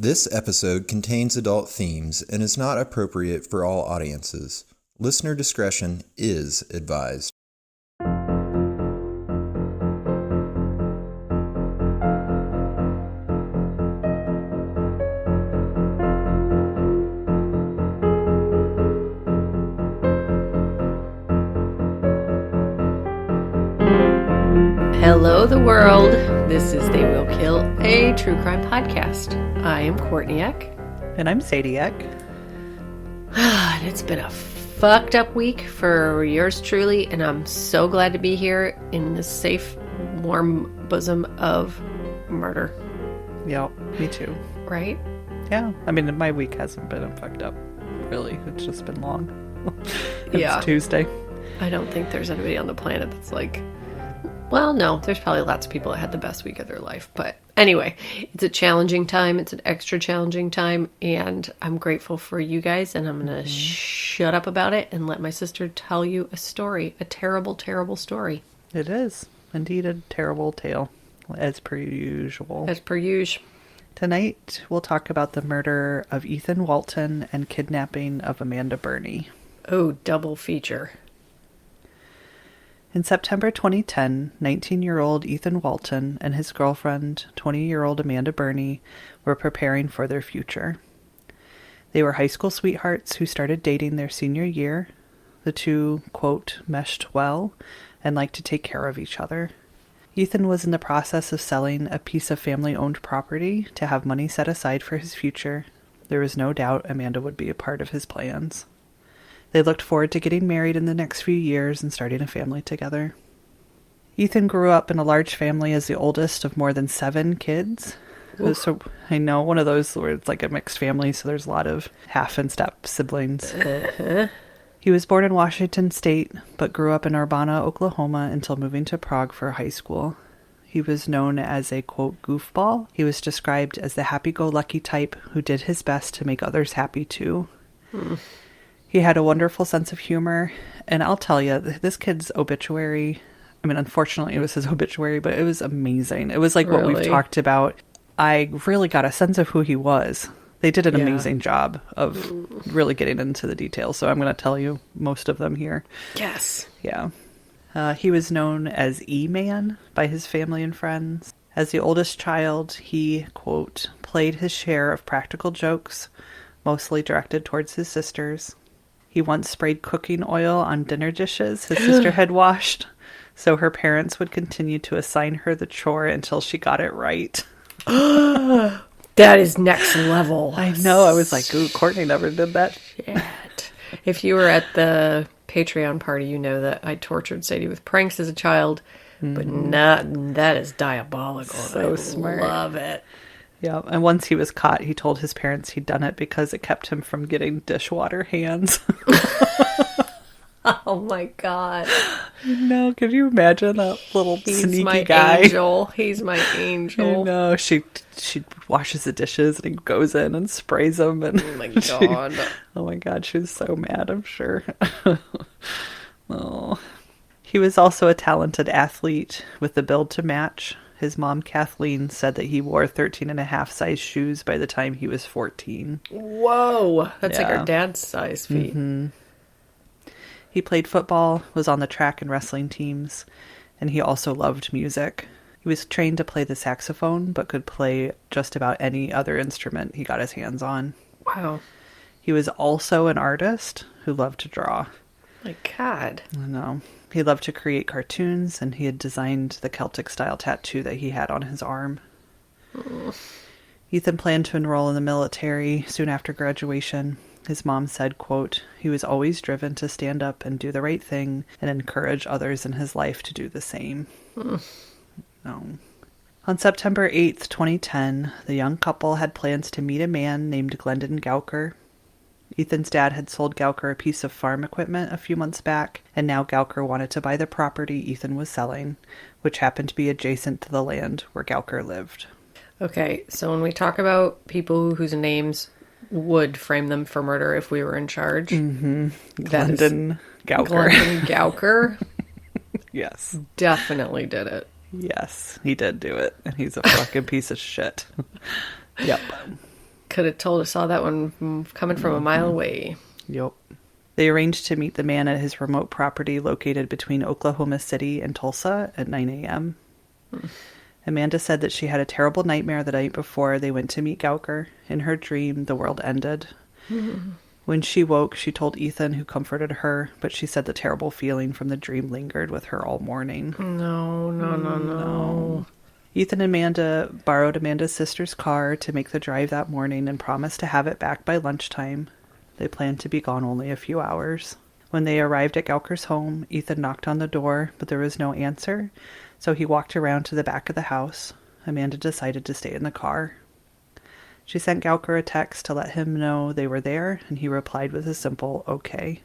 This episode contains adult themes and is not appropriate for all audiences. Listener discretion is advised. Hello, the world. This is They Will Kill, a true crime podcast. I am Courtney Eck. And I'm Sadie Eck. And it's been a fucked up week for yours truly, and I'm so glad to be here in the safe, warm bosom of murder. Yeah, me too. Right? Yeah. I mean, my week hasn't been fucked up, really. It's just been long. Yeah. It's Tuesday. I don't think there's anybody on the planet that's like... Well, no, there's probably lots of people that had the best week of their life. But anyway, it's a challenging time. It's an extra challenging time. And I'm grateful for you guys. And I'm going to shut up about it and let my sister tell you a story. A terrible, terrible story. It is indeed a terrible tale, as per usual. As per usual. Tonight, we'll talk about the murder of Ethan Walton and kidnapping of Amanda Burney. Oh, double feature. In September 2010, 19-year-old Ethan Walton and his girlfriend, 20-year-old Amanda Burney, were preparing for their future. They were high school sweethearts who started dating their senior year. The two, quote, meshed well and liked to take care of each other. Ethan was in the process of selling a piece of family-owned property to have money set aside for his future. There was no doubt Amanda would be a part of his plans. They looked forward to getting married in the next few years and starting a family together. Ethan grew up in a large family as the oldest of more than 7 kids. So I know one of those where it's like a mixed family, so there's a lot of half and step siblings. He was born in Washington State, but grew up in Urbana, Oklahoma until moving to Prague for high school. He was known as a, quote, goofball. He was described as the happy-go-lucky type who did his best to make others happy too. He had a wonderful sense of humor, and I'll tell you, this kid's obituary, I mean, unfortunately it was his obituary, but it was amazing. It was like what we've talked about. I really got a sense of who he was. They did an amazing job of really getting into the details, so I'm going to tell you most of them here. Yes. Yeah. He was known as E-Man by his family and friends. As the oldest child, he, quote, played his share of practical jokes, mostly directed towards his sisters. He once sprayed cooking oil on dinner dishes his sister had washed, so her parents would continue to assign her the chore until she got it right. That is next level. I know. I was like, ooh, Courtney never did that. Shit. If you were at the Patreon party, you know that I tortured Sadie with pranks as a child, but that is diabolical. So I smart. Love it. Yeah, and once he was caught, he told his parents he'd done it because it kept him from getting dishwater hands. Oh my god. No, could you imagine that little He's sneaky my guy? angel. He's my angel. No, she washes the dishes and he goes in and sprays them. And Oh my god. oh my god, she was so mad, I'm sure. Oh. He was also a talented athlete with the build to match. His mom, Kathleen, said that he wore 13.5 size shoes by the time he was 14. Whoa. That's like our dad's size feet. He played football, was on the track and wrestling teams, and he also loved music. He was trained to play the saxophone, but could play just about any other instrument he got his hands on. Wow. He was also an artist who loved to draw. My god. I know. He loved to create cartoons, and he had designed the Celtic-style tattoo that he had on his arm. Ethan planned to enroll in the military soon after graduation. His mom said, quote, he was always driven to stand up and do the right thing and encourage others in his life to do the same. No. On September 8th, 2010, the young couple had plans to meet a man named Glendon Gauker. Ethan's dad had sold Gauker a piece of farm equipment a few months back, and now Gauker wanted to buy the property Ethan was selling, which happened to be adjacent to the land where Gauker lived. Okay, so when we talk about people whose names would frame them for murder if we were in charge. Glendon Gauker. Glendon Gauker Yes. definitely did it. Yes, he did do it, and he's a fucking piece of shit. Yep. could have saw that one coming from a mile away. Yep. They arranged to meet the man at his remote property located between Oklahoma City and Tulsa at 9 a.m. Amanda said that she had a terrible nightmare the night before they went to meet Gauker. In her dream, the world ended. When she woke, she told Ethan, who comforted her, but she said the terrible feeling from the dream lingered with her all morning. No. Ethan and Amanda borrowed Amanda's sister's car to make the drive that morning and promised to have it back by lunchtime. They planned to be gone only a few hours. When they arrived at Gauker's home, Ethan knocked on the door, but there was no answer, so he walked around to the back of the house. Amanda decided to stay in the car. She sent Gauker a text to let him know they were there, and he replied with a simple, okay.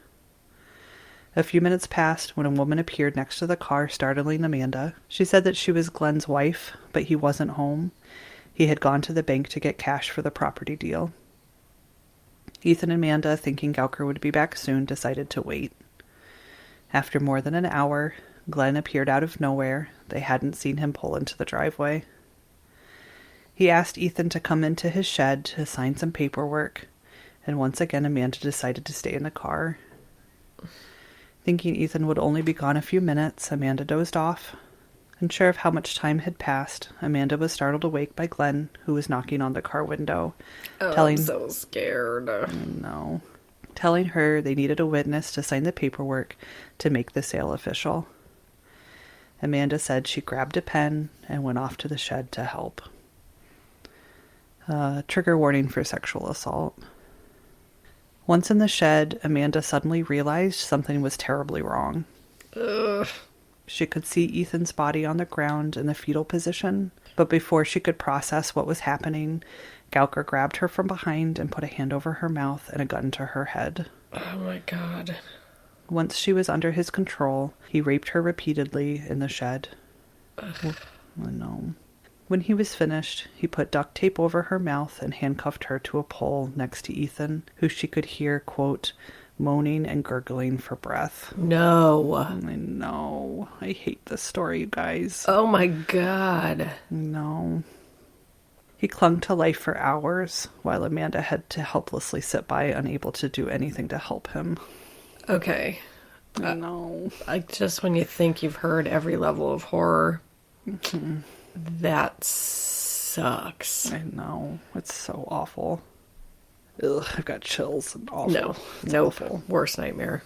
A few minutes passed when a woman appeared next to the car, startling Amanda. She said that she was Glenn's wife, but he wasn't home. He had gone to the bank to get cash for the property deal. Ethan and Amanda, thinking Gauker would be back soon, decided to wait. After more than an hour, Glenn appeared out of nowhere. They hadn't seen him pull into the driveway. He asked Ethan to come into his shed to sign some paperwork, and once again Amanda decided to stay in the car. Thinking Ethan would only be gone a few minutes, Amanda dozed off. Unsure of how much time had passed, Amanda was startled awake by Glenn, who was knocking on the car window. I'm so scared. No. Telling her they needed a witness to sign the paperwork to make the sale official. Amanda said she grabbed a pen and went off to the shed to help. Trigger warning for sexual assault. Once in the shed, Amanda suddenly realized something was terribly wrong. Ugh. She could see Ethan's body on the ground in the fetal position, but before she could process what was happening, Gauker grabbed her from behind and put a hand over her mouth and a gun to her head. Oh my God. Once she was under his control, he raped her repeatedly in the shed. Ugh. Oh, no. When he was finished, he put duct tape over her mouth and handcuffed her to a pole next to Ethan, who she could hear, quote, moaning and gurgling for breath. No. I know. I hate this story, you guys. Oh my God. No. He clung to life for hours, while Amanda had to helplessly sit by, unable to do anything to help him. Okay. No. Just when you think you've heard every level of horror, that sucks. I know. It's so awful. Ugh, I've got chills. Awful. No. Nope. Worst nightmare.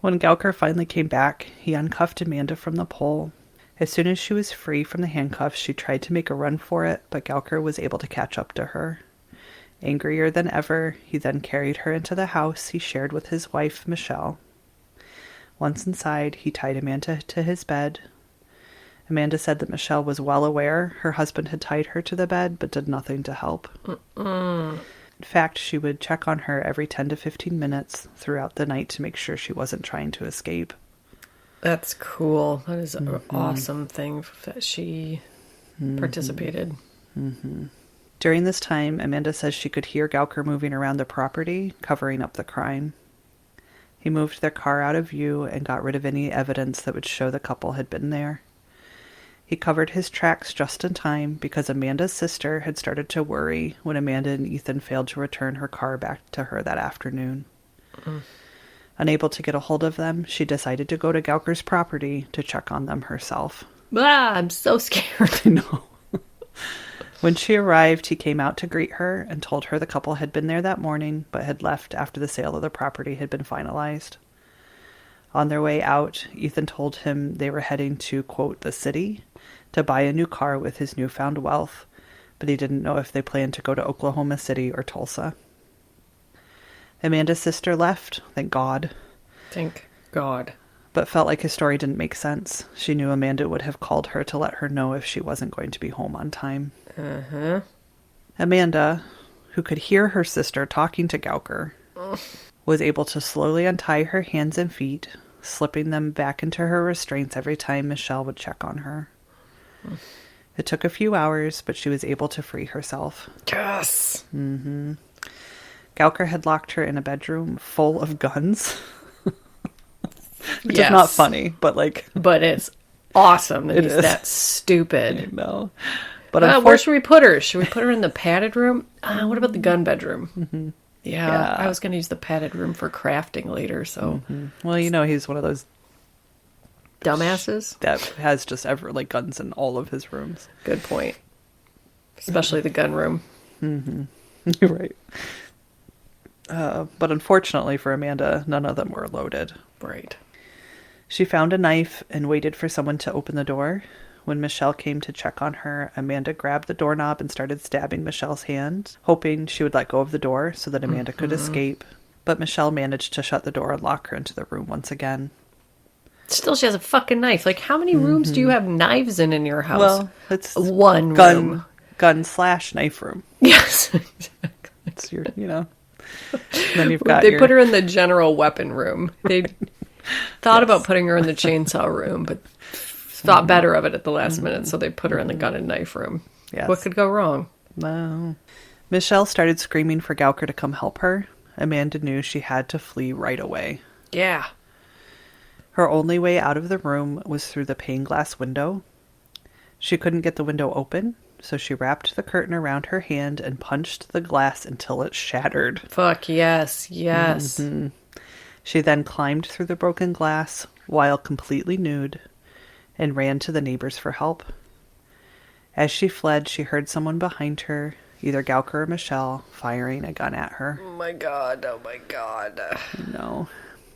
When Gauker finally came back, he uncuffed Amanda from the pole. As soon as she was free from the handcuffs, she tried to make a run for it, but Gauker was able to catch up to her. Angrier than ever, he then carried her into the house he shared with his wife, Michelle. Once inside, he tied Amanda to his bed. Amanda said that Michelle was well aware her husband had tied her to the bed, but did nothing to help. In fact, she would check on her every 10 to 15 minutes throughout the night to make sure she wasn't trying to escape. That's cool. That is an awesome thing that she participated. During this time, Amanda says she could hear Gauker moving around the property, covering up the crime. He moved their car out of view and got rid of any evidence that would show the couple had been there. He covered his tracks just in time because Amanda's sister had started to worry when Amanda and Ethan failed to return her car back to her that afternoon. Unable to get a hold of them, she decided to go to Gauker's property to check on them herself. I'm so scared. I know. When she arrived, he came out to greet her and told her the couple had been there that morning, but had left after the sale of the property had been finalized. On their way out, Ethan told him they were heading to, quote, the city to buy a new car with his newfound wealth, but he didn't know if they planned to go to Oklahoma City or Tulsa. Amanda's sister left, thank God. Thank God. But felt like his story didn't make sense. She knew Amanda would have called her to let her know if she wasn't going to be home on time. Amanda, who could hear her sister talking to Gauker, was able to slowly untie her hands and feet, slipping them back into her restraints every time Michelle would check on her. It took a few hours, but she was able to free herself. Yes! Gauker had locked her in a bedroom full of guns. Which Yes. is not funny, but like... But it's awesome that It he's is. that stupid. No. But where should we put her? Should we put her in the padded room? What about the gun bedroom? Mm-hmm. Yeah, I was going to use the padded room for crafting later, so... Mm-hmm. Well, you know, he's one of those... dumbasses? That has just guns in all of his rooms. Good point. Especially the gun room. Mm-hmm. You're right. But unfortunately for Amanda, none of them were loaded. Right. She found a knife and waited for someone to open the door. When Michelle came to check on her, Amanda grabbed the doorknob and started stabbing Michelle's hand, hoping she would let go of the door so that Amanda could escape. But Michelle managed to shut the door and lock her into the room once again. Still, she has a fucking knife. Like, how many rooms do you have knives in your house? Well, it's one room. Gun/knife room. Yes. It's your, you know. Then you've got They put her in the general weapon room. They thought about putting her in the chainsaw room, but thought better of it at the last minute, so they put her in the gun and knife room. Yes. What could go wrong? No. Michelle started screaming for Gauker to come help her. Amanda knew she had to flee right away. Yeah. Her only way out of the room was through the pane glass window. She couldn't get the window open, so she wrapped the curtain around her hand and punched the glass until it shattered. Fuck yes, yes. Mm-hmm. She then climbed through the broken glass while completely nude and ran to the neighbors for help. As she fled, she heard someone behind her, either Gauker or Michelle, firing a gun at her. Oh my god, oh my god. No.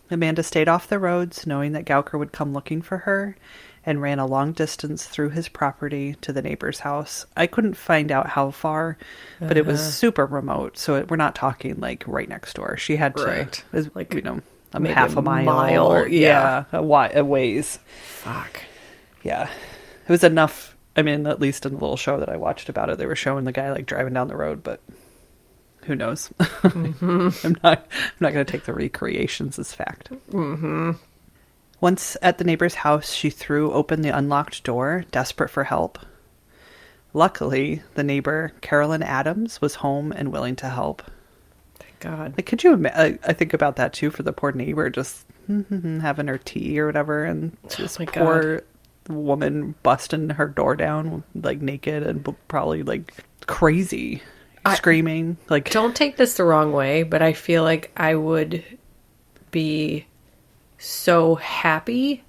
Amanda stayed off the roads, knowing that Gauker would come looking for her, and ran a long distance through his property to the neighbor's house. I couldn't find out how far, but it was super remote, so we're not talking like right next door. She had to, Right. like, you know, maybe half a mile or, yeah. a ways. Fuck. Yeah. It was enough. I mean, at least in the little show that I watched about it, they were showing the guy like driving down the road, but who knows? Mm-hmm. I'm not going to take the recreations as fact. Mm-hmm. Once at the neighbor's house, she threw open the unlocked door, desperate for help. Luckily, the neighbor, Carolyn Adams, was home and willing to help. Thank God. Like, could you? I think about that too for the poor neighbor, just having her tea or whatever, and this poor woman busting her door down, like naked and probably like crazy, screaming. Like, don't take this the wrong way, but I feel like I would be so happy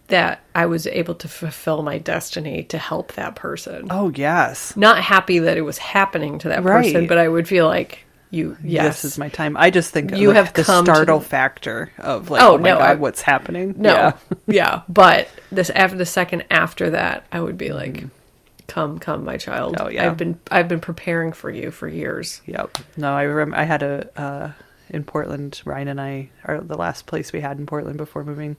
that I was able to fulfill my destiny to help that person. Oh, yes. Not happy that it was happening to that person, but I would feel like, yes. This is my time. I just think you have the startle factor of like, oh my God, what's happening? No. Yeah. But after the second after that, I would be like, come, my child. Oh, yeah. I've been preparing for you for years. Yep. No, I remember I had in Portland, Ryan and I, the last place we had in Portland before moving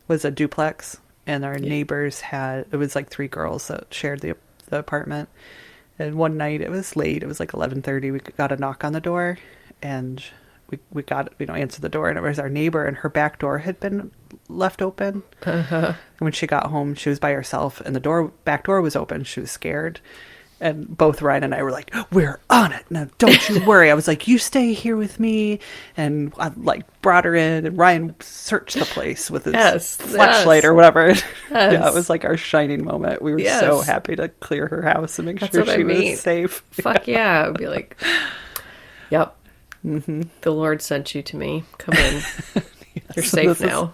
was a duplex, and our neighbors it was like 3 girls that shared the apartment. And one night, it was late, it was like 11:30, we got a knock on the door, and we got, answered the door, and it was our neighbor, and her back door had been left open. And when she got home, she was by herself, and the back door was open. She was scared. And both Ryan and I were like, we're on it. Now, don't you worry. I was like, you stay here with me. And I brought her in, and Ryan searched the place with his flashlight or whatever. Yes. Yeah, it was like our shining moment. We were so happy to clear her house and make sure she was safe. Fuck yeah. I would be like, yep. Mm-hmm. The Lord sent you to me. Come in. You're safe now.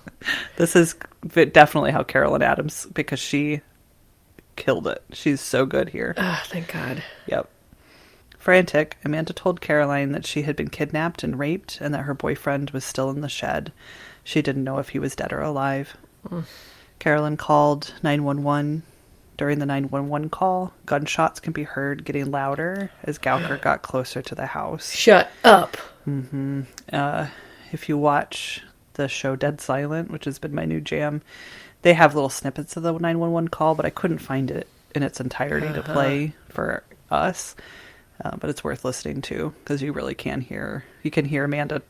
This is definitely how Carolyn Adams, because she killed it. She's so good here. Thank God. Yep. Frantic, Amanda told Caroline that she had been kidnapped and raped and that her boyfriend was still in the shed. She didn't know if he was dead or alive. Carolyn called 911. During the 911 call, gunshots can be heard getting louder as Gauker got closer to the house. Shut up. Mm-hmm. If you watch the show Dead Silent, which has been my new jam, they have little snippets of the 911 call, but I couldn't find it in its entirety to play for us. But it's worth listening to, because you really can hear Amanda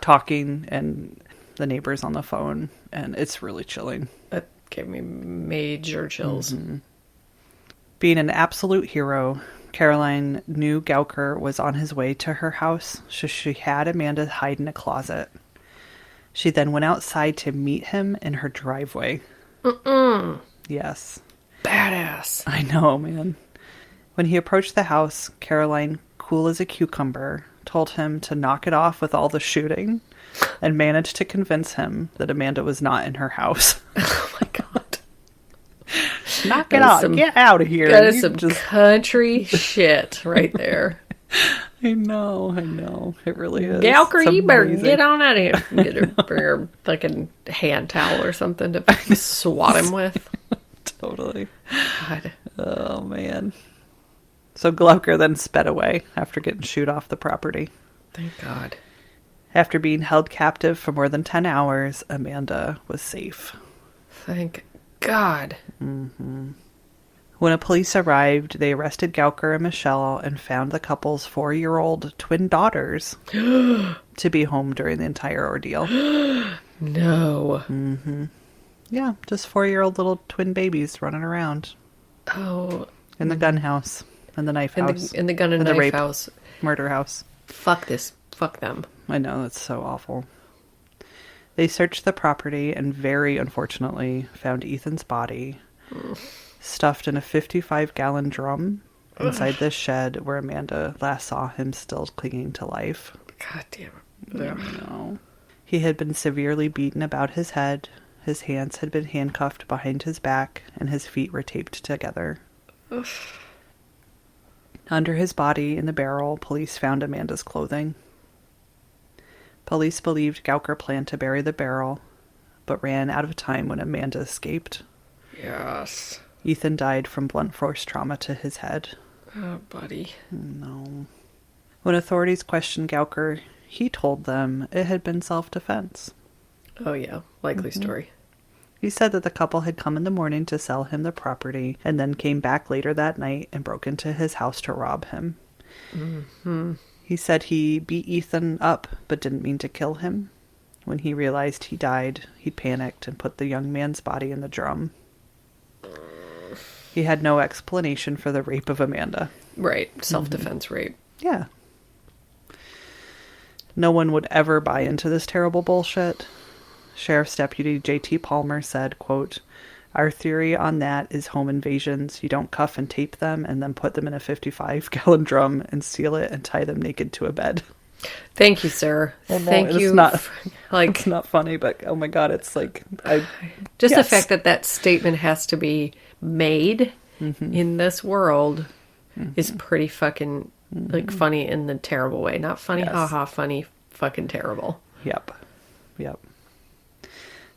talking and the neighbors on the phone, and it's really chilling. That gave me major chills. Mm-hmm. Being an absolute hero, Caroline knew Gauker was on his way to her house, so she had Amanda hide in a closet. She then went outside to meet him in her driveway. Mm-mm. Yes. badass. I know, man. When he approached the house, Caroline, cool as a cucumber, told him to knock it off with all the shooting and managed to convince him that Amanda was not in her house. Oh my God. Knock it off. Get out of here. That is some country shit right there. I know. It really is. Gauker, you better get on out of here. Get her, bring her fucking hand towel or something to swat him with. Totally. God. Oh, man. So Gauker then sped away after getting shooed off the property. Thank God. After being held captive for more than 10 hours, Amanda was safe. Thank God. Mm-hmm. When police arrived, they arrested Gauker and Michelle and found the couple's 4-year-old twin daughters to be home during the entire ordeal. No. Mm-hmm. Yeah, just 4-year-old little twin babies running around. Oh. In the gun house. In the knife house. In the gun and in the knife rape house. Murder house. Fuck this. Fuck them. I know, that's so awful. They searched the property and very unfortunately found Ethan's body stuffed in a 55-gallon drum inside this shed where Amanda last saw him still clinging to life. God damn it. No. He had been severely beaten about his head. His hands had been handcuffed behind his back and his feet were taped together. Ugh. Under his body in the barrel, police found Amanda's clothing. Police believed Gauker planned to bury the barrel, but ran out of time when Amanda escaped. Yes. Ethan died from blunt force trauma to his head. Oh, buddy. No. When authorities questioned Gauker, he told them it had been self-defense. Oh, yeah. Likely story. He said that the couple had come in the morning to sell him the property and then came back later that night and broke into his house to rob him. Mm-hmm. He said he beat Ethan up but didn't mean to kill him. When he realized he died, he panicked and put the young man's body in the drum. He had no explanation for the rape of Amanda. Right. Self-defense rape. Yeah. No one would ever buy into this terrible bullshit. Sheriff's Deputy J.T. Palmer said, quote, "Our theory on that is home invasions. You don't cuff and tape them and then put them in a 55-gallon drum and seal it and tie them naked to a bed." Thank you, sir. Thank you. It's not funny, but oh my God, it's like... The fact that statement has to be made in this world is pretty fucking, funny in the terrible way. Not funny, haha, funny, fucking terrible. Yep.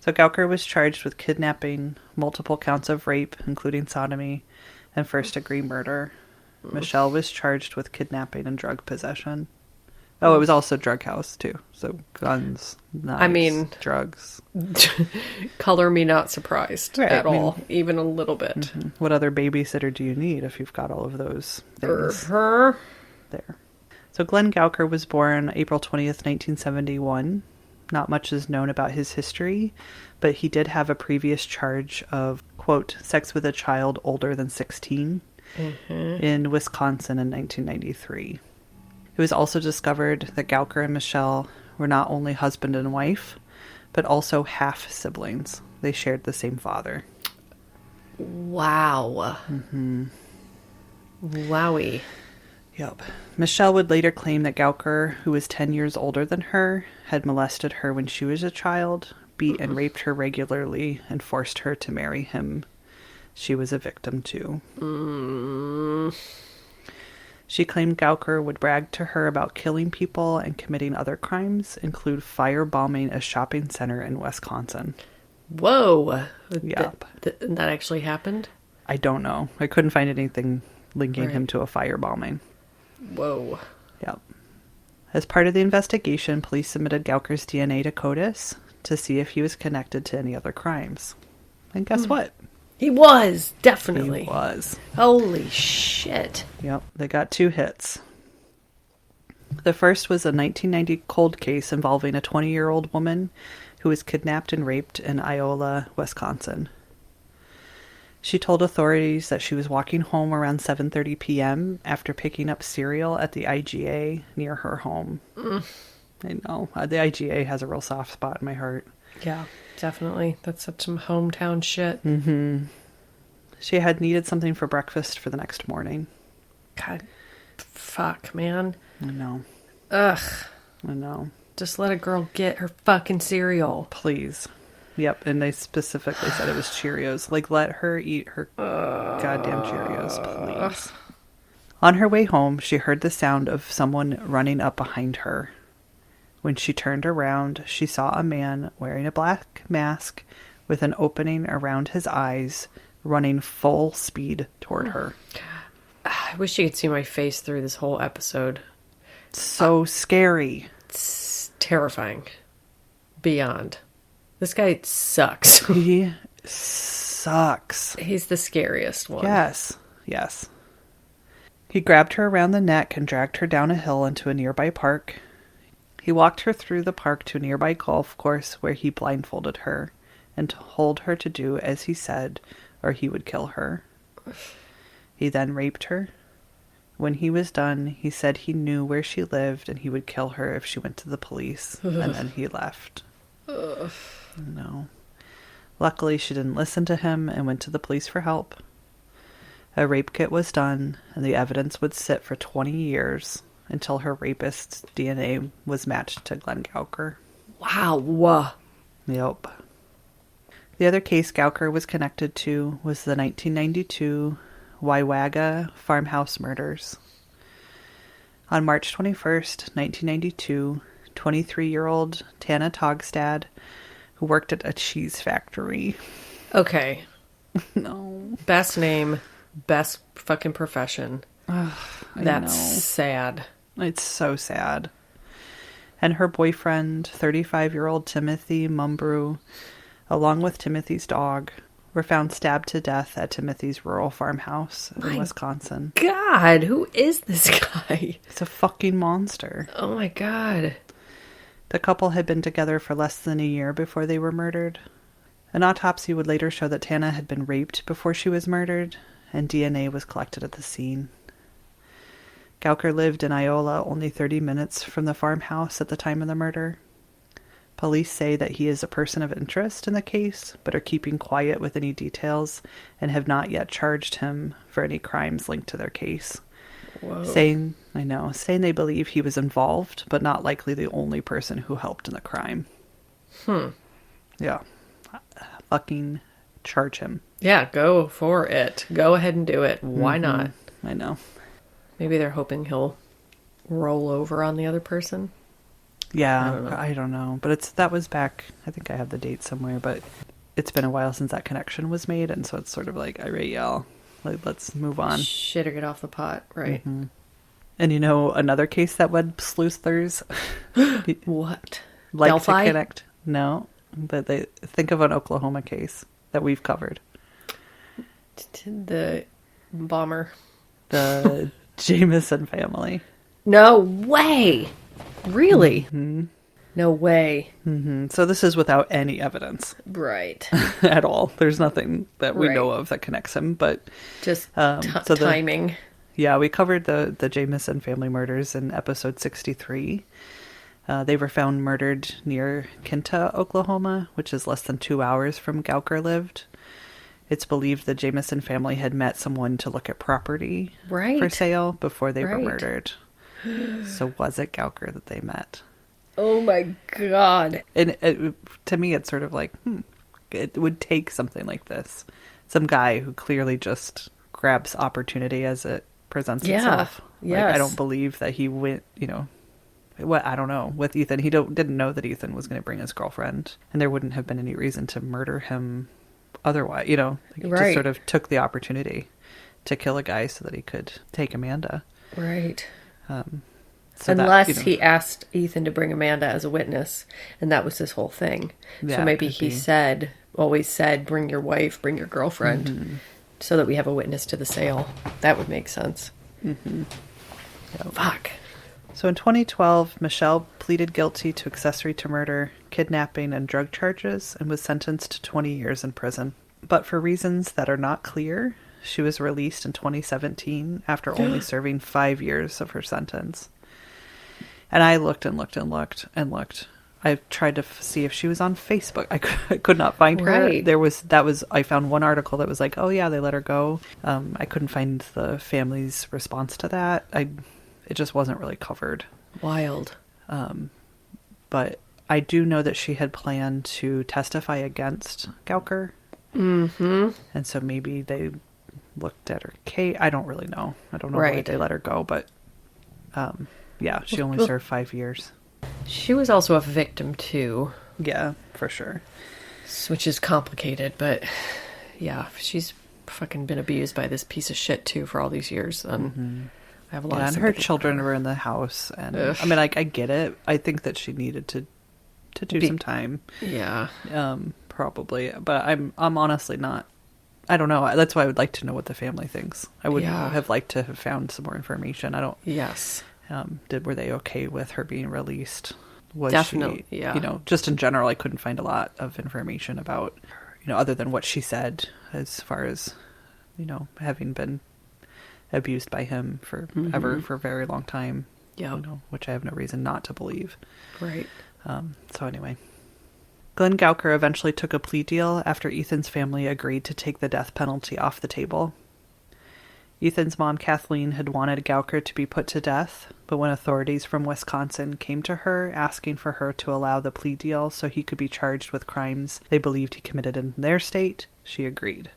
So Gauker was charged with kidnapping, multiple counts of rape, including sodomy, and first-degree murder. Michelle was charged with kidnapping and drug possession. Oh, it was also drug house, too. So guns, knives, drugs. Color me not surprised at all, even a little bit. Mm-hmm. What other babysitter do you need if you've got all of those things? There. So Glenn Gauker was born April 20th, 1971. Not much is known about his history, but he did have a previous charge of, quote, sex with a child older than 16 in Wisconsin in 1993. It was also discovered that Gauker and Michelle were not only husband and wife, but also half siblings. They shared the same father. Wow. Mm-hmm. Wowie. Yep. Michelle would later claim that Gauker, who was 10 years older than her, had molested her when she was a child, beat and raped her regularly, and forced her to marry him. She was a victim, too. She claimed Gauker would brag to her about killing people and committing other crimes, include firebombing a shopping center in Wisconsin. Whoa. Yep. That actually happened? I don't know. I couldn't find anything linking him to a firebombing. Whoa. Yep. As part of the investigation, police submitted Gauker's DNA to CODIS to see if he was connected to any other crimes. And guess what? He was, definitely. He was. Holy shit. Yep, they got 2 hits. The first was a 1990 cold case involving a 20-year-old woman who was kidnapped and raped in Iola, Wisconsin. She told authorities that she was walking home around 7:30 p.m. after picking up cereal at the IGA near her home. I know. The IGA has a real soft spot in my heart. Yeah, definitely. That's such some hometown shit. She had needed something for breakfast for the next morning. God, fuck, man. I know. Ugh. I know. Just let a girl get her fucking cereal. Please. Yep, and they specifically said it was Cheerios. Like, let her eat her goddamn Cheerios, please. On her way home, she heard the sound of someone running up behind her. When she turned around, she saw a man wearing a black mask with an opening around his eyes, running full speed toward her. I wish you could see my face through this whole episode. So scary. It's terrifying. Beyond. This guy sucks. He sucks. He's the scariest one. Yes. Yes. He grabbed her around the neck and dragged her down a hill into a nearby park. He walked her through the park to a nearby golf course where he blindfolded her and told her to do as he said or he would kill her. He then raped her. When he was done, he said he knew where she lived and he would kill her if she went to the police. And then he left. No. Luckily, she didn't listen to him and went to the police for help. A rape kit was done, and the evidence would sit for 20 years until her rapist's DNA was matched to Glenn Gauker. Wow. Yep. The other case Gauker was connected to was the 1992 Wywaga Farmhouse murders. On March 21st, 1992, 23-year-old Tana Togstad, who worked at a cheese factory. Okay. No. Best name, best fucking profession. That's sad. It's so sad. And her boyfriend, 35-year-old Timothy Mumbrew, along with Timothy's dog, were found stabbed to death at Timothy's rural farmhouse in Wisconsin. God, who is this guy? He's a fucking monster. Oh my God. The couple had been together for less than a year before they were murdered. An autopsy would later show that Tana had been raped before she was murdered, and DNA was collected at the scene. Gauker lived in Iola, only 30 minutes from the farmhouse at the time of the murder. Police say that he is a person of interest in the case, but are keeping quiet with any details and have not yet charged him for any crimes linked to their case. Whoa. Saying they believe he was involved, but not likely the only person who helped in the crime. Yeah. Fucking charge him. Yeah, go for it. Go ahead and do it. Why not? I know. Maybe they're hoping he'll roll over on the other person. Yeah, I don't know. But that was back, I think I have the date somewhere, but it's been a while since that connection was made, and so it's sort of like, all right, y'all, let's move on. Shit or get off the pot, right? Mm-hmm. And you know another case that wed sleuthers? What? Like Delphi? to connect? No, but they think of an Oklahoma case that we've covered. The bomber. The Jameson family. No way! Really? Mm-hmm. No way. Mm-hmm. So this is without any evidence. Right. At all. There's nothing that we know of that connects him, but... Just so timing. Yeah, we covered the Jameson family murders in episode 63. They were found murdered near Kinta, Oklahoma, which is less than 2 hours from Gauker lived. It's believed the Jameson family had met someone to look at property for sale before they were murdered. So was it Gauker that they met? Oh my God. And to me, it's sort of like, it would take something like this. Some guy who clearly just grabs opportunity as it presents itself. Yes. Like, I don't believe that he went, I don't know, with Ethan. He didn't know that Ethan was going to bring his girlfriend, and there wouldn't have been any reason to murder him otherwise, He just sort of took the opportunity to kill a guy so that he could take Amanda. Right. Unless he asked Ethan to bring Amanda as a witness, and that was his whole thing. Yeah, so maybe he always said, bring your wife, bring your girlfriend, so that we have a witness to the sale. That would make sense. Mm-hmm. Yep. Fuck. So in 2012, Michelle pleaded guilty to accessory to murder, kidnapping, and drug charges, and was sentenced to 20 years in prison. But for reasons that are not clear, she was released in 2017 after only serving 5 years of her sentence. And I looked and looked and looked and looked. I tried to see if she was on Facebook. I could not find her. Right. I found one article that was like, oh yeah, they let her go. I couldn't find the family's response to that. It just wasn't really covered. Wild. But I do know that she had planned to testify against Gauker. Mm-hmm. And so maybe they looked at her case. I don't really know. I don't know Right. why they let her go, but yeah, she only served 5 years. She was also a victim too, Yeah, for sure. which is complicated, but yeah, if she's fucking been abused by this piece of shit too for all these years, then I have a lot of And her sympathy for children her. were in the house, and Ugh. I mean, I get it. I think that she needed to do some time, Yeah. probably. But I'm honestly not. I don't know. That's why I would like to know what the family thinks. I would Yeah. have liked to have found some more information. I don't. Yes. Were they okay with her being released? Was Definitely, she, yeah. just in general, I couldn't find a lot of information about, other than what she said, as far as, having been abused by him for a very long time. Yeah. Which I have no reason not to believe. Right. So anyway, Glenn Gauker eventually took a plea deal after Ethan's family agreed to take the death penalty off the table. Ethan's mom, Kathleen, had wanted Gauker to be put to death, but when authorities from Wisconsin came to her asking for her to allow the plea deal so he could be charged with crimes they believed he committed in their state, she agreed.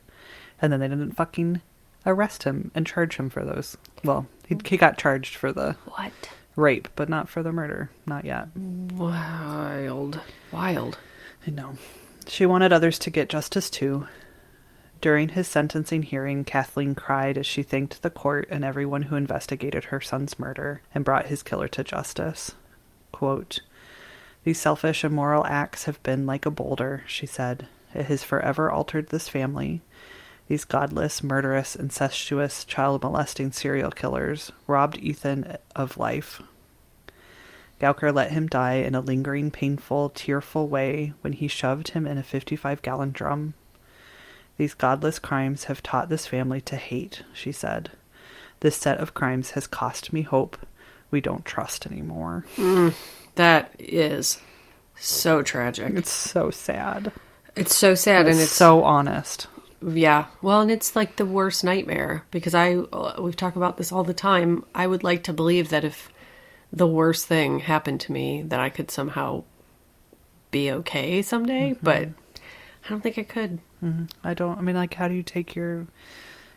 And then they didn't fucking arrest him and charge him for those. Well, he got charged for the What? rape, but not for the murder. Not yet. Wild. Wild. I know. She wanted others to get justice too. During his sentencing hearing, Kathleen cried as she thanked the court and everyone who investigated her son's murder and brought his killer to justice. Quote, "These selfish, immoral acts have been like a boulder," she said. "It has forever altered this family. These godless, murderous, incestuous, child-molesting serial killers robbed Ethan of life. Gauker let him die in a lingering, painful, tearful way when he shoved him in a 55-gallon drum. These godless crimes have taught this family to hate," she said. "This set of crimes has cost me hope. We don't trust anymore." That is so tragic. It's so sad. It's so sad, and it's so honest. Yeah. Well, and it's like the worst nightmare because we've talked about this all the time. I would like to believe that if the worst thing happened to me, that I could somehow be okay someday, but I don't think I could. I mean, like, how do you take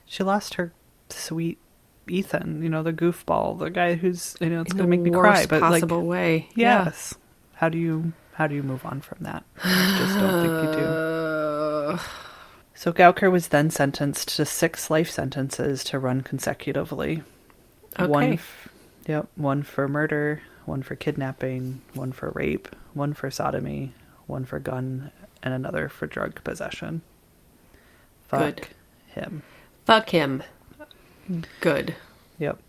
she lost her sweet Ethan, the goofball, the guy who's, it's going to make me cry, but possible way. Yes. How do you move on from that? I just don't think you do. So Gauker was then sentenced to 6 life sentences to run consecutively. Okay. One for murder, one for kidnapping, one for rape, one for sodomy, one for gun, and another for drug possession. Good. Him. Fuck him. Good. Yep.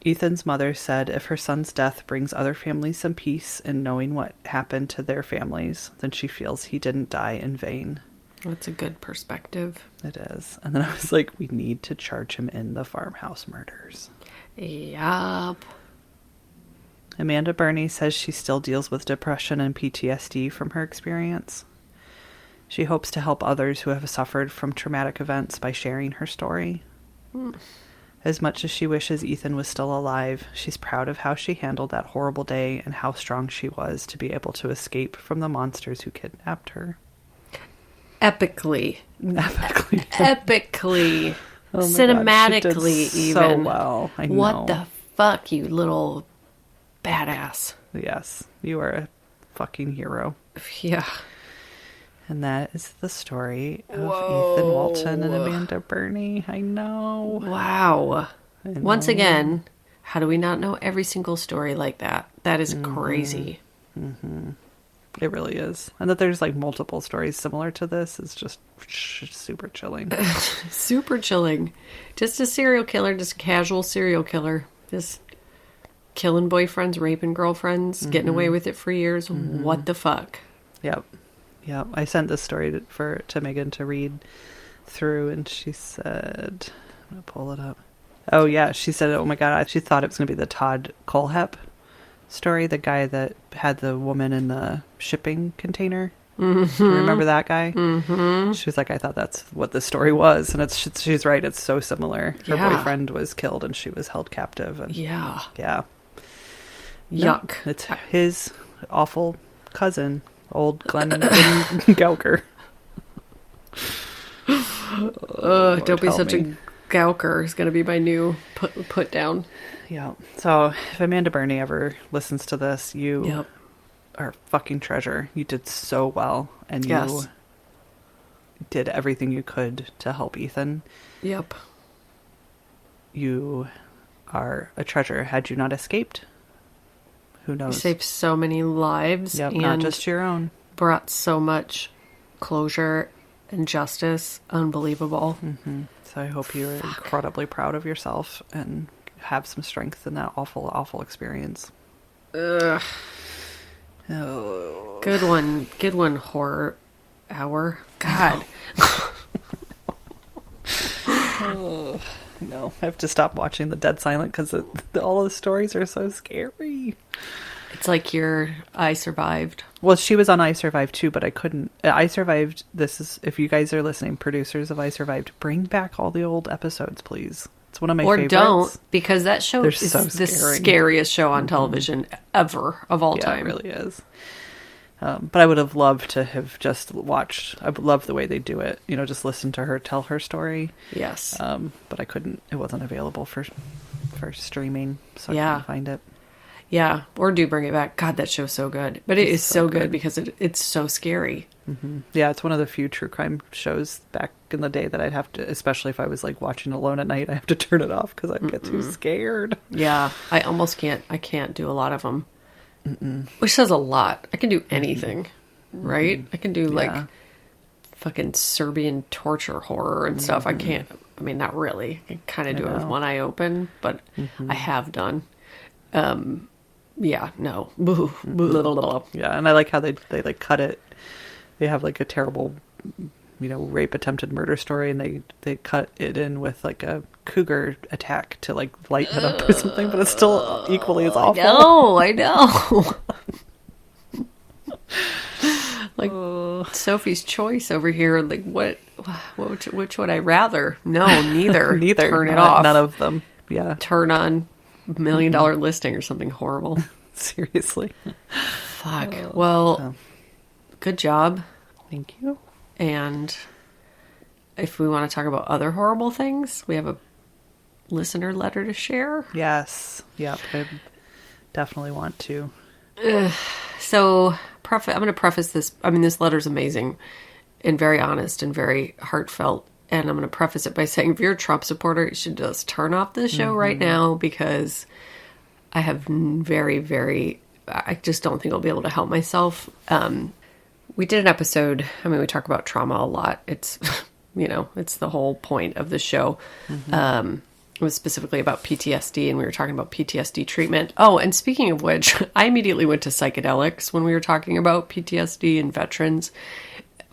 Ethan's mother said if her son's death brings other families some peace in knowing what happened to their families, then she feels he didn't die in vain. That's a good perspective. It is. And then I was like, we need to charge him in the Farmhouse murders. Yup. Amanda Burney says she still deals with depression and PTSD from her experience. She hopes to help others who have suffered from traumatic events by sharing her story. As much as she wishes Ethan was still alive, she's proud of how she handled that horrible day and how strong she was to be able to escape from the monsters who kidnapped her. Epically. Epically. Epically. Oh my Cinematically, God, she did even. so well. I know. What the fuck, you little badass. Yes, you are a fucking hero. Yeah. And that is the story of Whoa. Ethan Walton and Amanda Burney. I know. Wow. I know. Once again, how do we not know every single story like that? That is crazy. It really is. And that there's like multiple stories similar to this is just super chilling. Super chilling. Just a serial killer, just a casual serial killer. Just killing boyfriends, raping girlfriends, getting away with it for years. What the fuck? Yep. I sent this story to Megan to read through, and she said, I'm going to pull it up. Oh, yeah. She said, oh my God, she thought it was going to be the Todd Kohlhepp story? The guy that had the woman in the shipping container? Mm-hmm. Remember that guy? Mm-hmm. She was like, I thought that's what the story was. And she's right. It's so similar. Her boyfriend was killed and she was held captive. And Yeah. Yuck. It's his awful cousin, old Glenn Gauker. Don't be such a Gauker is going to be my new put down. Yeah. So if Amanda Burney ever listens to this, you are a fucking treasure. You did so well. And you did everything you could to help Ethan. Yep. You are a treasure. Had you not escaped, who knows? You saved so many lives. Yep, and not just your own. Brought so much closure and justice. Unbelievable. Mm-hmm. So I hope you're incredibly proud of yourself and have some strength in that awful, awful experience. Ugh. Oh. Good one, horror hour. God. No, I have to stop watching The Dead Silent because all the stories are so scary. It's like I survived. Well, she was on I Survived too, but I couldn't. I Survived, if you guys are listening, producers of I Survived, bring back all the old episodes, please. It's one of my favorites. Or don't, because that show is so the scariest show on television ever of all time. It really is. But I would have loved to have just watched. I love the way they do it. Just listen to her tell her story. Yes. But I couldn't. It wasn't available for streaming, so I couldn't find it. Yeah, or do bring it back. God, that show's so good. But it is so good because it's so scary. Mm-hmm. Yeah, it's one of the few true crime shows back in the day that I'd have to, especially if I was like watching alone at night, I have to turn it off because I'd get too scared. Yeah, I almost can't. I can't do a lot of them. Mm-mm. Which says a lot. I can do anything, right? I can do like fucking Serbian torture horror and stuff. I can't. I mean, not really. I can kind of do it with one eye open, but I have done. Yeah, no. Yeah, and I like how they like cut it. They have like a terrible, rape attempted murder story, and they cut it in with like a cougar attack to like lighten it up or something, but it's still equally as awful. I know. Like Sophie's Choice over here. Like which would I rather? No, neither. Neither. Turn it off. None of them. Yeah. Turn on $1 million listing or something horrible. Seriously. Fuck. Well, good job. Thank you. And if we want to talk about other horrible things, we have a listener letter to share. Yes. Yep. I definitely want to. So, I'm going to preface this. I mean, this letter's amazing and very honest and very heartfelt. And I'm going to preface it by saying, if you're a Trump supporter, you should just turn off this show right now, because I have I just don't think I'll be able to help myself. We did an episode. I mean, we talk about trauma a lot. It's, it's the whole point of the show. It was specifically about PTSD, and we were talking about PTSD treatment. Oh, and speaking of which, I immediately went to psychedelics when we were talking about PTSD and veterans.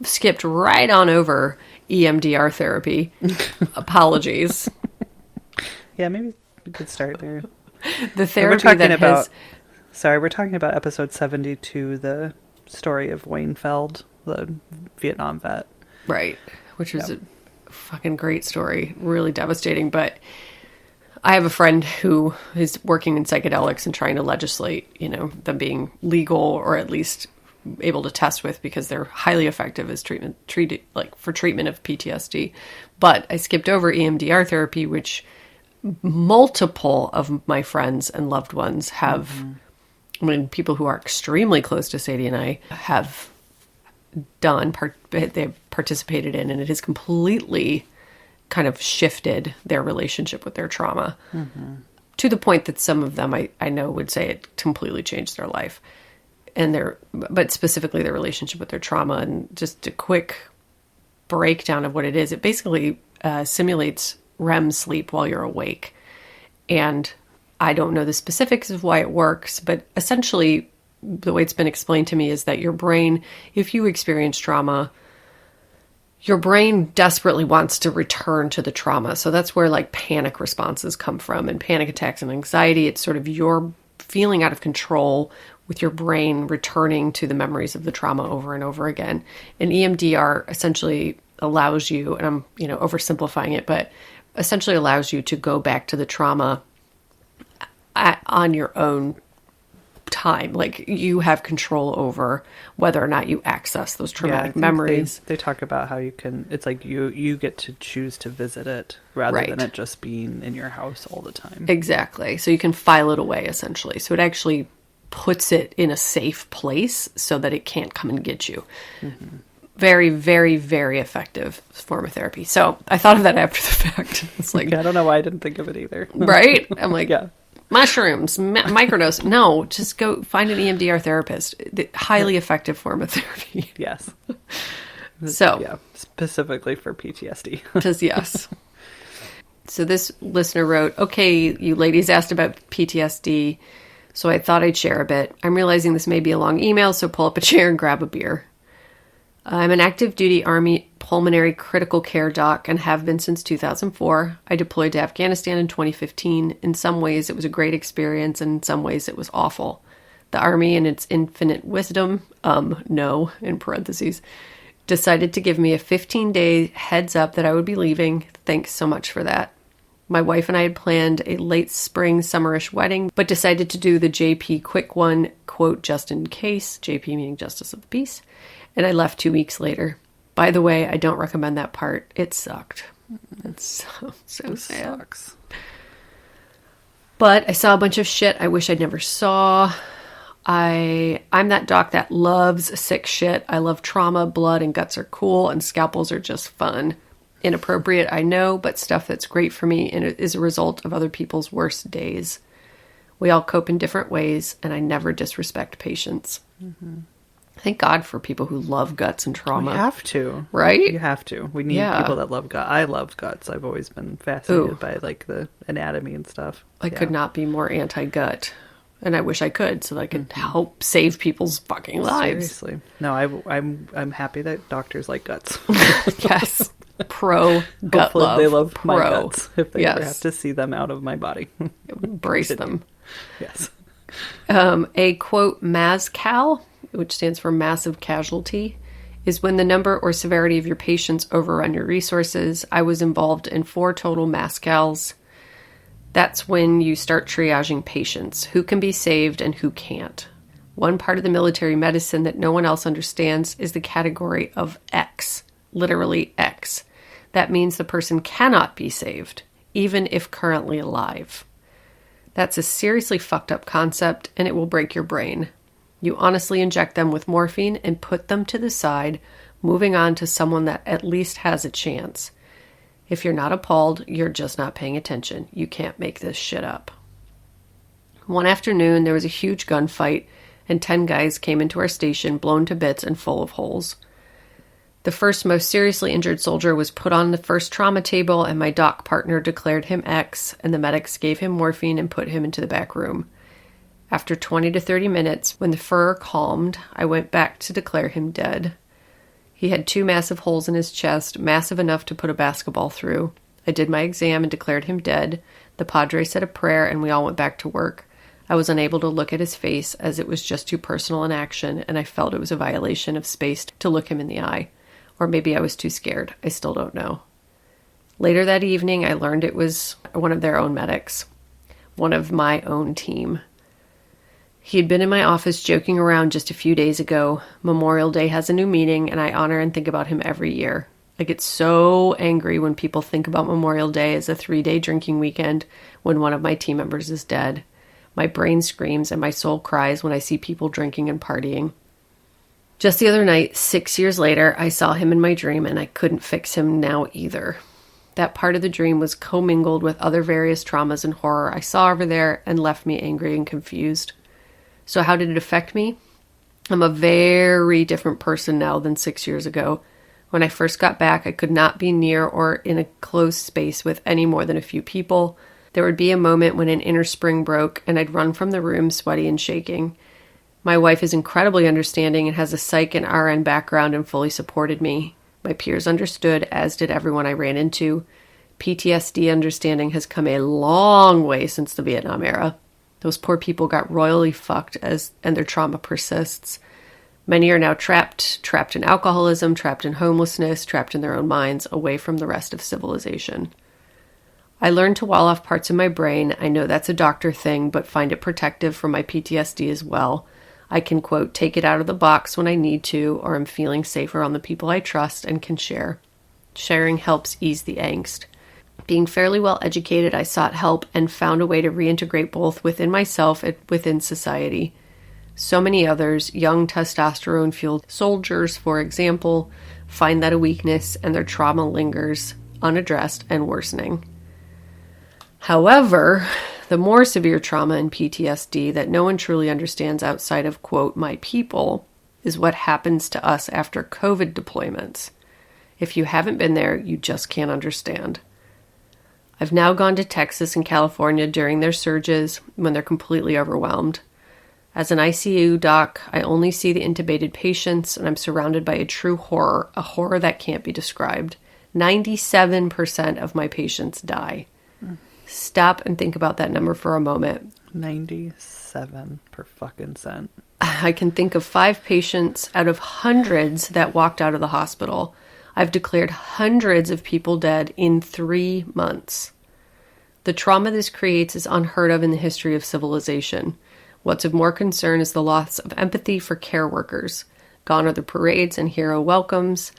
Skipped right on over EMDR therapy. Apologies. Yeah, maybe we could start there. The therapy we're talking about episode 72, the story of Wayne Feld, the Vietnam vet. Right. Which was a fucking great story. Really devastating. But I have a friend who is working in psychedelics and trying to legislate, them being legal, or at least able to test with, because they're highly effective as treatment of PTSD. But I skipped over EMDR therapy, which multiple of my friends and loved ones have, people who are extremely close to Sadie and I have done, they've participated in, and it has completely kind of shifted their relationship with their trauma to the point that some of them I know would say it completely changed their life. But specifically their relationship with their trauma. And just a quick breakdown of what it is. It basically simulates REM sleep while you're awake. And I don't know the specifics of why it works, but essentially the way it's been explained to me is that your brain, if you experience trauma, your brain desperately wants to return to the trauma. So that's where like panic responses come from, and panic attacks and anxiety. It's sort of your feeling out of control with your brain returning to the memories of the trauma over and over again. And EMDR essentially allows you, and I'm, oversimplifying it, but essentially allows you to go back to the trauma on your own time. Like, you have control over whether or not you access those traumatic memories. They talk about how you can, it's like you get to choose to visit it rather than it just being in your house all the time. Exactly. So you can file it away, essentially. So it actually puts it in a safe place so that it can't come and get you. Mm-hmm. Very, very, very effective form of therapy. So I thought of that after the fact. It's like, I don't know why I didn't think of it either. Right? I'm like, mushrooms, microdose. No, just go find an EMDR therapist. The highly effective form of therapy. Yes. So, specifically for PTSD. Just yes. So this listener wrote, okay, you ladies asked about PTSD, so I thought I'd share a bit. I'm realizing this may be a long email, so pull up a chair and grab a beer. I'm an active duty Army pulmonary critical care doc and have been since 2004. I deployed to Afghanistan in 2015. In some ways, it was a great experience, and in some ways, it was awful. The Army, in its infinite wisdom, no, in parentheses, decided to give me a 15-day heads up that I would be leaving. Thanks so much for that. My wife and I had planned a late spring, summerish wedding, but decided to do the JP quick one, quote, just in case, JP meaning Justice of the Peace, and I left 2 weeks later. By the way, I don't recommend that part. It sucked. It's so sad. Sucks. But I saw a bunch of shit I wish I'd never saw. I'm that doc that loves sick shit. I love trauma, blood, and guts are cool, and scalpels are just fun. Inappropriate, I know, but stuff that's great for me, and it is a result of other people's worst days. We all cope in different ways, and I never disrespect patients. Mm-hmm. Thank God for people who love guts and trauma. We have to. Right? You have to. We need people that love guts. I love guts. I've always been fascinated by like the anatomy and stuff. I could not be more anti-gut. And I wish I could, so that I could help save people's fucking lives. Seriously. No, I'm happy that doctors like guts. Yes. Pro gut Hopefully love. they love Pro. my guts if they ever have to see them out of my body. Embrace them. Yes. A quote, MASCAL, which stands for massive casualty, is when the number or severity of your patients overrun your resources. I was involved in 4 total MASCALs. That's when you start triaging patients, who can be saved and who can't. One part of the military medicine that no one else understands is the category of X, literally X. That means the person cannot be saved, even if currently alive. That's a seriously fucked up concept, and it will break your brain. You honestly inject them with morphine and put them to the side, moving on to someone that at least has a chance. If you're not appalled, you're just not paying attention. You can't make this shit up. One afternoon, there was a huge gunfight, and 10 guys came into our station, blown to bits and full of holes. The first most seriously injured soldier was put on the first trauma table, and my doc partner declared him X, and the medics gave him morphine and put him into the back room. After 20 to 30 minutes, when the furor calmed, I went back to declare him dead. He had 2 massive holes in his chest, massive enough to put a basketball through. I did my exam and declared him dead. The padre said a prayer, and we all went back to work. I was unable to look at his face, as it was just too personal an action, and I felt it was a violation of space to look him in the eye. Or maybe I was too scared. I still don't know. Later that evening, I learned it was one of their own medics. One of my own team. He had been in my office joking around just a few days ago. Memorial Day has a new meaning, and I honor and think about him every year. I get so angry when people think about Memorial Day as a 3-day drinking weekend when one of my team members is dead. My brain screams and my soul cries when I see people drinking and partying. Just the other night, 6 years later, I saw him in my dream, and I couldn't fix him now either. That part of the dream was commingled with other various traumas and horror I saw over there and left me angry and confused. So how did it affect me? I'm a very different person now than 6 years ago. When I first got back, I could not be near or in a closed space with any more than a few people. There would be a moment when an inner spring broke, and I'd run from the room sweaty and shaking. My wife is incredibly understanding and has a psych and RN background and fully supported me. My peers understood, as did everyone I ran into. PTSD understanding has come a long way since the Vietnam era. Those poor people got royally fucked and their trauma persists. Many are now trapped in alcoholism, trapped in homelessness, trapped in their own minds, away from the rest of civilization. I learned to wall off parts of my brain. I know that's a doctor thing, but find it protective for my PTSD as well. I can, quote, take it out of the box when I need to, or I'm feeling safer on the people I trust and can share. Sharing helps ease the angst. Being fairly well educated, I sought help and found a way to reintegrate both within myself and within society. So many others, young testosterone-fueled soldiers, for example, find that a weakness and their trauma lingers unaddressed and worsening. However, the more severe trauma and PTSD that no one truly understands outside of, quote, my people, is what happens to us after COVID deployments. If you haven't been there, you just can't understand. I've now gone to Texas and California during their surges when they're completely overwhelmed. As an ICU doc, I only see the intubated patients, and I'm surrounded by a true horror, a horror that can't be described. 97% of my patients die. Stop and think about that number for a moment. 97 per fucking cent. I can think of 5 patients out of hundreds that walked out of the hospital. I've declared hundreds of people dead in 3 months. The trauma this creates is unheard of in the history of civilization. What's of more concern is the loss of empathy for care workers. Gone are the parades and hero welcomes.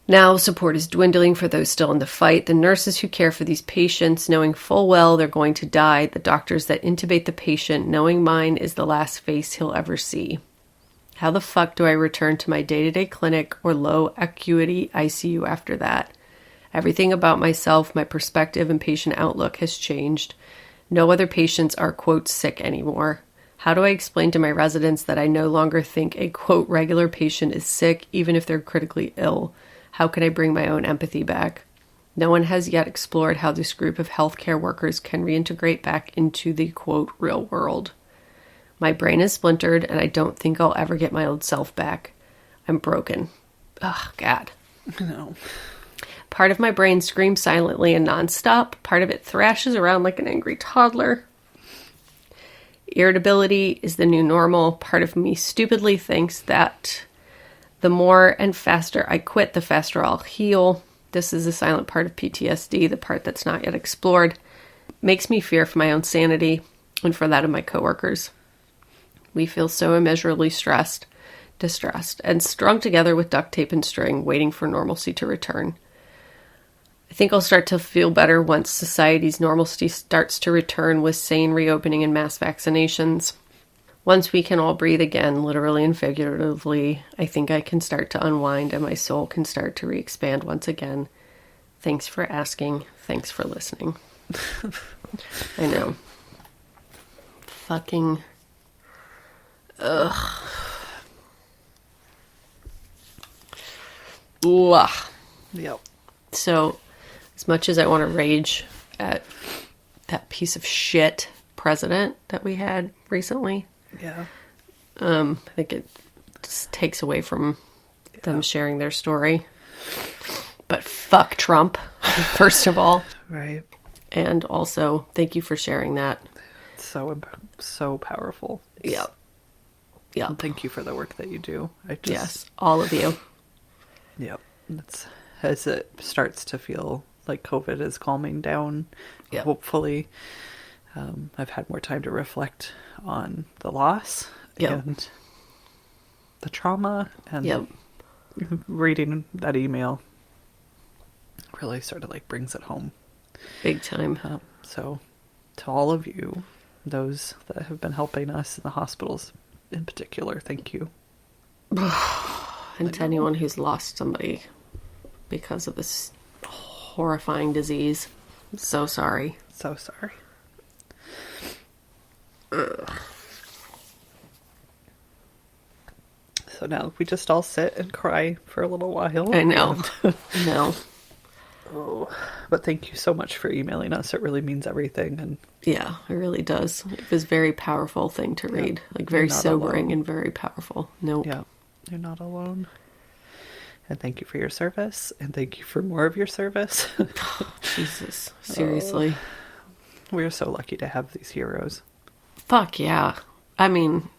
Now support is dwindling for those still in the fight. The nurses who care for these patients, knowing full well they're going to die. The doctors that intubate the patient, knowing mine is the last face he'll ever see. How the fuck do I return to my day-to-day clinic or low acuity ICU after that? Everything about myself, my perspective and patient outlook has changed. No other patients are, quote, sick anymore. How do I explain to my residents that I no longer think a, quote, regular patient is sick, even if they're critically ill? How can I bring my own empathy back? No one has yet explored how this group of healthcare workers can reintegrate back into the, quote, real world. My brain is splintered, and I don't think I'll ever get my old self back. I'm broken. Ugh, God. No. Part of my brain screams silently and nonstop. Part of it thrashes around like an angry toddler. Irritability is the new normal. Part of me stupidly thinks that the more and faster I quit, the faster I'll heal. This is the silent part of PTSD, the part that's not yet explored. Makes me fear for my own sanity and for that of my coworkers. We feel so immeasurably stressed, distressed, and strung together with duct tape and string, waiting for normalcy to return. I think I'll start to feel better once society's normalcy starts to return with sane reopening and mass vaccinations. Once we can all breathe again, literally and figuratively, I think I can start to unwind and my soul can start to re-expand once again. Thanks for asking. Thanks for listening. I know. Fucking... Ugh. Ugh. Yep. So, as much as I want to rage at that piece of shit president that we had recently, Yeah. I think it just takes away from them sharing their story. But fuck Trump, first of all. Right. And also, thank you for sharing that. So powerful. Yep. Yep. And thank you for the work that you do. Yes, all of you. Yep. It's, as it starts to feel like COVID is calming down, Yep. hopefully, I've had more time to reflect on the loss Yep. and the trauma, and Yep. reading that email really sort of like brings it home. Big time. So to all of you, those that have been helping us in the hospitals in particular, thank you. And to anyone who's lost somebody because of this horrifying disease, I'm so sorry. So sorry. Ugh. So now we just all sit and cry for a little while. I know. I know. Oh, but thank you so much for emailing us. It really means everything. And Yeah, it really does. It was a very powerful thing to read. Like very You're not sobering alone. and very powerful. Nope. yeah, you're not alone. And thank you for your service. And thank you for more of your service. Jesus. Seriously. We're so lucky to have these heroes. Fuck yeah. I mean,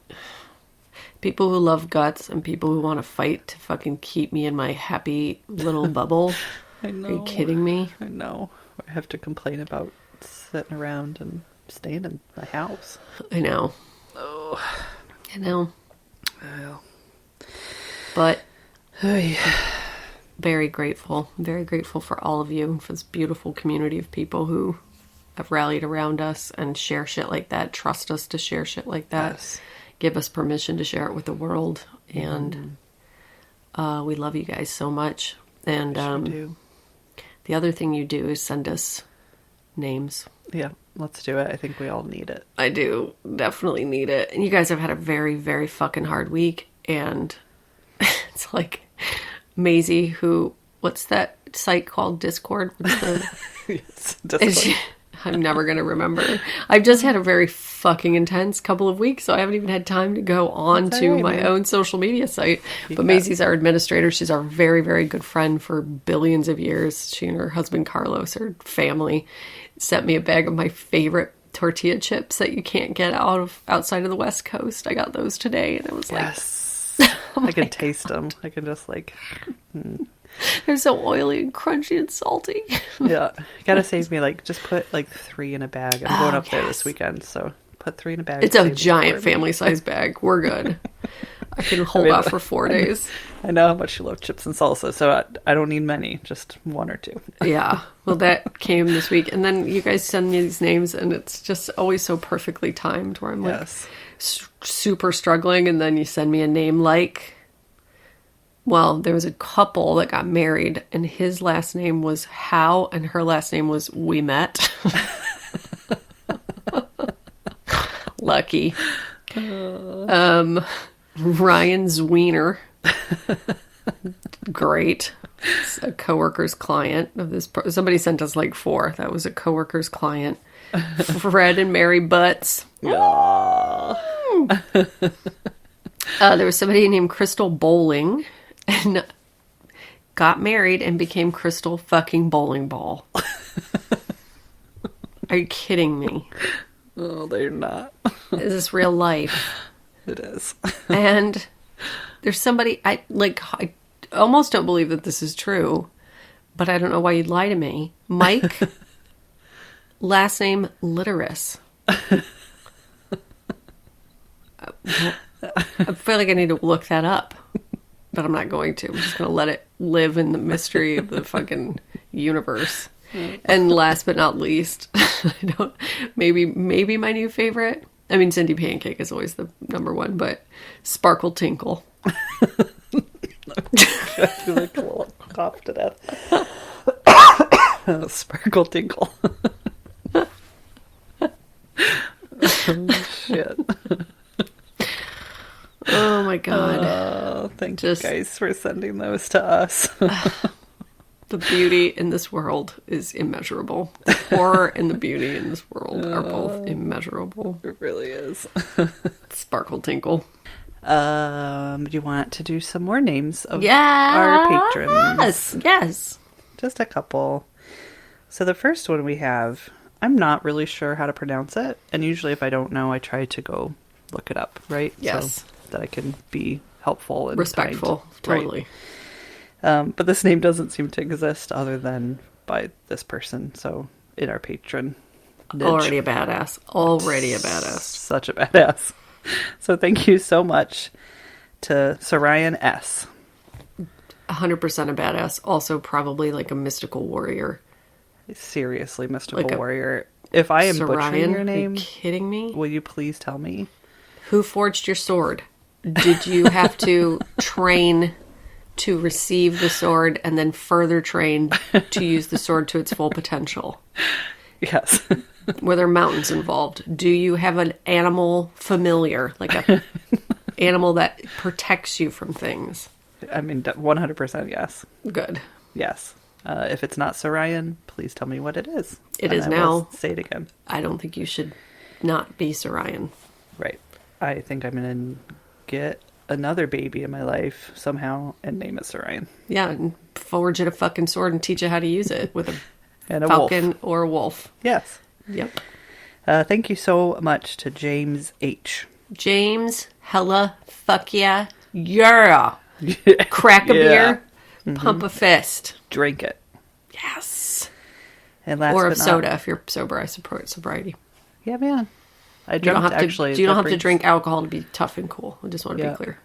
people who love guts and people who want to fight to fucking keep me in my happy little bubble. I know. Are you kidding me? I know. I have to complain about sitting around and staying in my house. I know. Oh. I know. Well. But Hey. very grateful for all of you and for this beautiful community of people who have rallied around us and share shit like that, trust us to share shit like that, Yes. give us permission to share it with the world. And we love you guys so much. And Sure do. the other thing you do is send us names. Yeah, let's do it. I think we all need it. I do definitely need it. And you guys have had a very, very fucking hard week. And it's like Maisie, who, what's that site called? Discord? What's the, Yes, and she, I'm never going to remember. I've just had a very fucking intense couple of weeks, so I haven't even had time to go on That's to all right, my man. own social media site. But got- Maisie's our administrator. She's our very, very good friend for billions of years. She and her husband Carlos, her family, sent me a bag of my favorite tortilla chips that you can't get outside of the West Coast. I got those today, and I was like, Yes. I can taste them. I can just like, they're so oily and crunchy and salty. yeah. You gotta save me just put 3 in a bag. I'm going up there this yes. weekend, so put 3 in a bag. It's a save me giant for me. family size bag. We're good. I can hold out for 4 days. I know how much you love chips and salsa, so I don't need many, just 1 or 2. Yeah. Well, that came this week. And then you guys send me these names, and it's just always so perfectly timed where I'm like Yes. super struggling. And then you send me a name like, well, there was a couple that got married, and his last name was How, and her last name was We Met. Lucky. Ryan Zwiener. Great. It's a coworker's client of this. Somebody sent us 4. That was a coworker's client. Fred and Mary Butts. There was somebody named Crystal Bowling and got married and became Crystal fucking Bowling Ball. Are you kidding me? Oh, they're not. Is this real life? It is. And there's somebody, I almost don't believe that this is true, but I don't know why you'd lie to me. Mike, last name Literis. I feel like I need to look that up, but I'm not going to. I'm just going to let it live in the mystery of the fucking universe. And last but not least, maybe my new favorite. I mean, Cindy Pancake is always the number one, but Sparkle Tinkle. You cough to death. Sparkle Tinkle. Oh, shit. Oh my god. Oh, thank you guys for sending those to us. The beauty in this world is immeasurable. The horror and the beauty in this world are both immeasurable. It really is. Sparkle Tinkle. Do you want to do some more names of Yeah. our patrons? Yes. Just a couple. So the first one we have, I'm not really sure how to pronounce it. And usually if I don't know, I try to go look it up, right? Yes. So that I can be helpful and Respectful. kind. Totally. Right. But this name doesn't seem to exist other than by this person. So in our patron niche. Already a badass. Already a badass. Such a badass. So thank you so much to Sarayan S. 100% a badass. Also probably a mystical warrior. Seriously, mystical Like a warrior. If I am Sarayan? butchering your Are name, you kidding me? will you please tell me? Who forged your sword? Did you have to train to receive the sword and then further train to use the sword to its full potential? Yes. Were there mountains involved? Do you have an animal familiar, like a animal that protects you from things? I mean, 100% yes. Good. Yes. If it's not Sarayan, please tell me what it is. It And is I now. will say it again. I don't think you should not be Sarayan. Right. I think I'm going to get another baby in my life somehow and name it Sarayan. Yeah, and forge it a fucking sword and teach it how to use it with a And a falcon wolf. or a wolf. Yes. Yep. Thank you so much to James H. James, hella, fuck yeah, yeah. Crack a beer, pump a fist. Drink it. Yes. And last Or but of not- soda if you're sober. I support sobriety. Yeah, man. I You don't dreamt have to. actually. You don't that have to drink alcohol to be tough and cool. I just want to Yeah. be clear.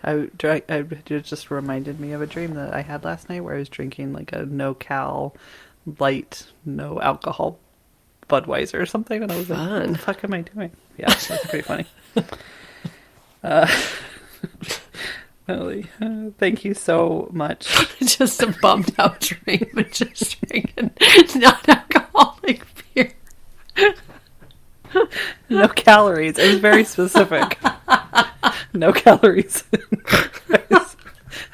It just reminded me of a dream that I had last night where I was drinking like a no-cal, light, no alcohol Budweiser or something, and I was like, "What Fun. the fuck am I doing?" Yeah, that's pretty funny. Ellie, thank you so much. Just a bummed out dream and just drinking non-alcoholic beer. No calories. It was very specific. No calories. I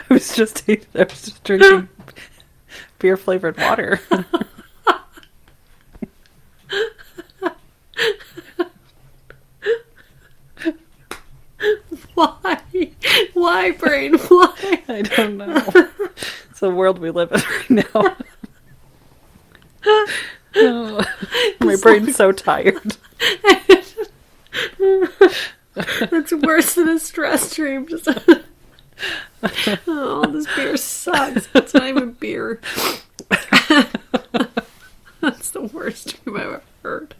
was just drinking beer flavored water. Why? Why, brain? Why? I don't know. It's the world we live in right now. Oh, my brain's so tired. That's worse than a stress dream. Just oh, this beer sucks. It's not even beer. That's the worst dream I've ever heard.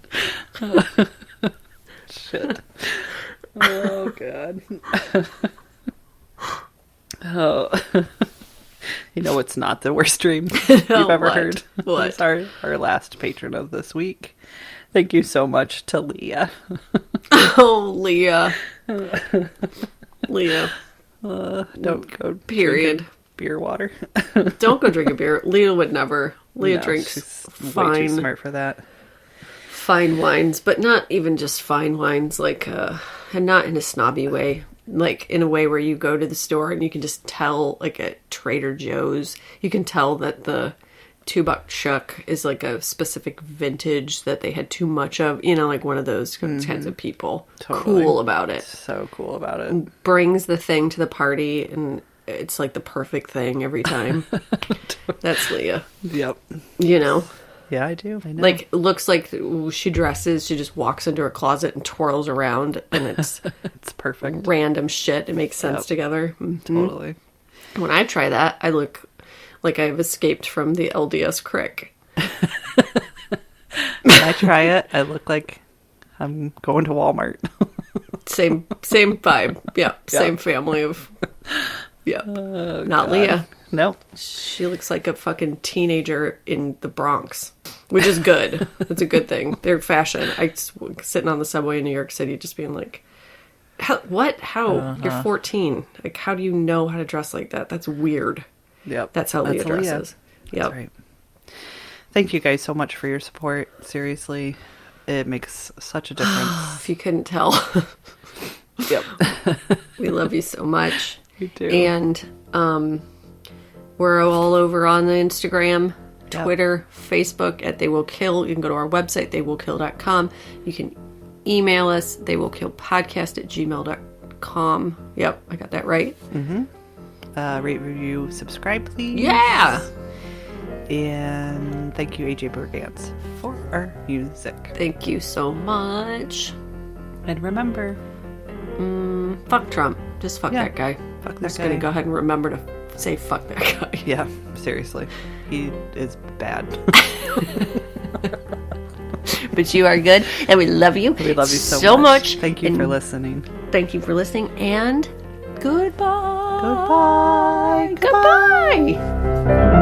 Shit. Oh, God. Oh. You know it's not the worst dream you've ever What? heard. What? It's our last patron of this week. Thank you so much to Leah. Oh, Leah. Leah. Don't go Period. drinking beer water. Don't go drink a beer. Leah would never. Leah No, drinks she's way too fine, smart for that. fine wines, but not even just fine wines. Like, and not in a snobby way. Like in a way where you go to the store and you can just tell, like at Trader Joe's, you can tell that the $2 Chuck is like a specific vintage that they had too much of. You know, like one of those kinds of people. Totally. Cool about it. So cool about it. Brings the thing to the party and it's like the perfect thing every time. That's Leah. Yep. You know? Yeah, I do. I know. Like, looks like she dresses, she just walks into her closet and twirls around, and it's it's perfect. random shit. It makes sense together. Mhm. Totally. When I try that, I look like I've escaped from the LDS crick. When I try it, I look like I'm going to Walmart. Same vibe. Yeah, same family of... Yeah. Not Leah. Nope. She looks like a fucking teenager in the Bronx, which is good. That's a good thing. They're fashion. Sitting on the subway in New York City just being like, what? How? You're 14. Like, how do you know how to dress like that? That's weird. Yep. That's how Leah dresses. Yep. That's right. Thank you guys so much for your support. Seriously, it makes such a difference. If you couldn't tell, Yep. we love you so much. We do. And we're all over on the Instagram, Yep. Twitter, Facebook at They Will Kill. You can go to our website, theywillkill.com. You can email us, theywillkillpodcast@gmail.com. Yep, I got that right. Rate, review, subscribe, please. Yeah! And thank you, AJ Bergantz, for our music. Thank you so much. And remember, Fuck Trump. Just fuck Yeah, that guy. fuck I'm that just going to guy. go ahead and remember to say fuck that guy. yeah, seriously, he is bad. But you are good, and we love you. We love you so much. Thank you and for listening. Thank you for listening, and goodbye. Goodbye. Goodbye.